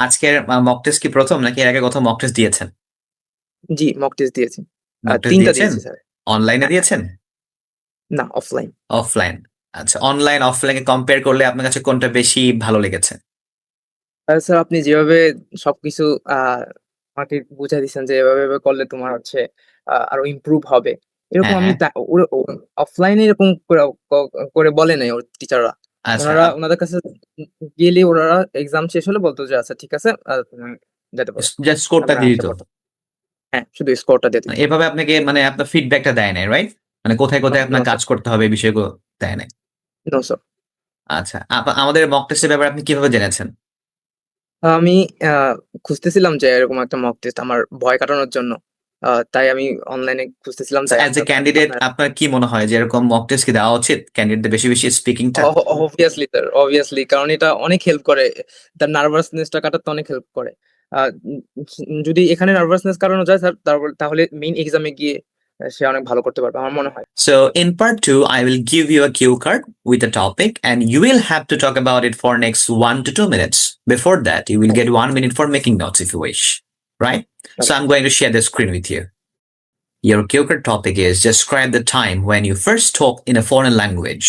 আজকের mock test কি প্রথম নাকি এর আগে কোথাও মক টেস্ট দিয়েছেন? জি, মক টেস্ট দিয়েছি। মক টেস্ট ৩ টা দিয়েছেন? দিয়েছি স্যার। অনলাইনে হ্যাঁ, দিয়েছেন? না অফলাইন। অফলাইন। আচ্ছা, অনলাইন অফলাইনকে কম্পেয়ার করলে আপনার কাছে কোনটা বেশি ভালো লেগেছে? স্যার আপনি যেভাবে সবকিছু আ আমাকে বুঝাই দিচ্ছেন যে এভাবে করলে তোমার হচ্ছে আরো ইমপ্রুভ হবে। এরকম হ্যাঁ, আমি হ্যাঁ। অফলাইনে এরকম করে বলে নাই ওর টিচাররা। আচ্ছা, ওনাদের কাছে গেলে ওনারা এক্সাম শেষ হলে বলত যে, "আচ্ছা ঠিক আছে, তুমি যেতে পারো।" জাস্ট স্কোরটা আমরা দিয়ে আসতে দিত। পারতাম। হ্যাঁ, শুধু স্কোরটা দিয়ে দিত। এভাবে আপনাকে মানে আপনার ফিডব্যাকটা দেয় নাই, রাইট? মানে কোথায়, নো, কোথায় নো আপনার কাজ স্যার, করতে হবে এই বিষয়গুলো দেয় নাই। No sir. আচ্ছা, আমাদের মক টেস্টের ব্যাপারে আপনি কিভাবে জেনেছেন? আমি আ খুঁজতেছিলাম যে এরকম একটা মক টেস্ট আমার ভয় কাটানোর জন্য। তাই আমি অনলাইনে খুঁজতেছিলাম তাই অ্যাজ এ ক্যান্ডিডেট আপনার আপনার কি মনে হয় যে এরকম মক টেস্ট কি দেওয়া উচিত? ক্যান্ডিডেটদের বেশি, বেশি স্পিকিংটা? অবভিয়াসলি স্যার, অবভিয়াসলি কারণ এটা অনেক হেল্প করে। তার নার্ভাসনেসটা কাটাতে অনেক হেল্প করে। আ যদি এখানে নার্ভাসনেস কাটানো যায় স্যার তাহলে মেইন এক্সামে গিয়ে সে অনেক ভালো করতে পারবে আমার মনে হয়। So in part two, I will give you a cue card with a topic and you will have to talk about it for next 1 to 2 minutes. Before that, you will get 1 minute for making notes if you wish. Right? So okay, I'm going to share the screen with you. Your cue card topic is describe the time when you first talk in a foreign language.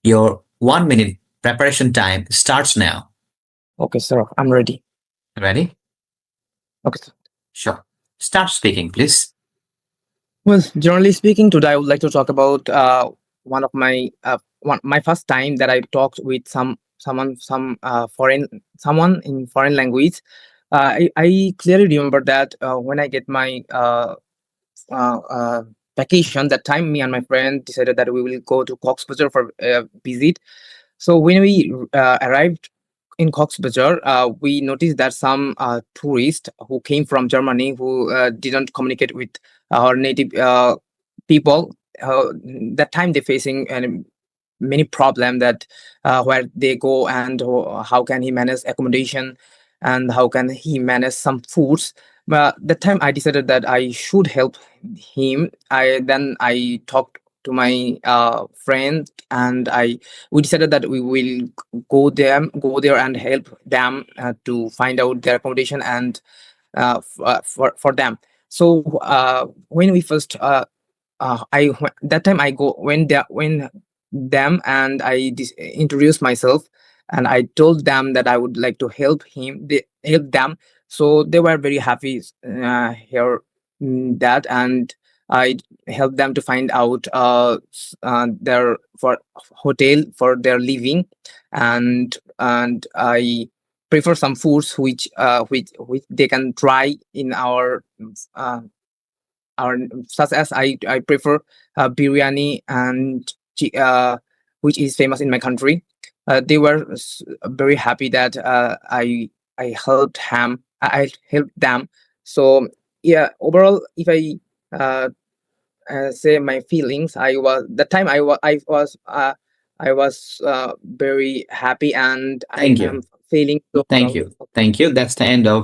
Your 1 minute preparation time starts now. Okay sir, I am ready. Ready? Okay sir. Sure. Start speaking, please. Well, generally speaking, today I would like to talk about one of my first time that I talked with someone in foreign language. I clearly remember that when I get my vacation, that time me and my friend decided that we will go to Cox's for a visit. So when we arrived in Cox's we noticed that some tourists who came from Germany who didn't communicate with our native people. That time they're facing many problem that where they go and how can he manage accommodation and how can he manage some foods. But that time I decided that I should help him. I talked to my friend and we decided that we will go there and help them to find out their accommodation and for them. So when we first that time I go when them and introduced myself and I told them that I would like to help them. So they were very happy hear that, and I helped them to find out their for hotel for their living, and I prefer some foods which they can try in uh, our such as I prefer biryani and which is famous in my country. They were very happy that I helped him. I helped them. So yeah, overall, if I say my feelings, I was that time I was very happy and I Thank am you. feeling so Thank proud. you. Thank you. That's the end of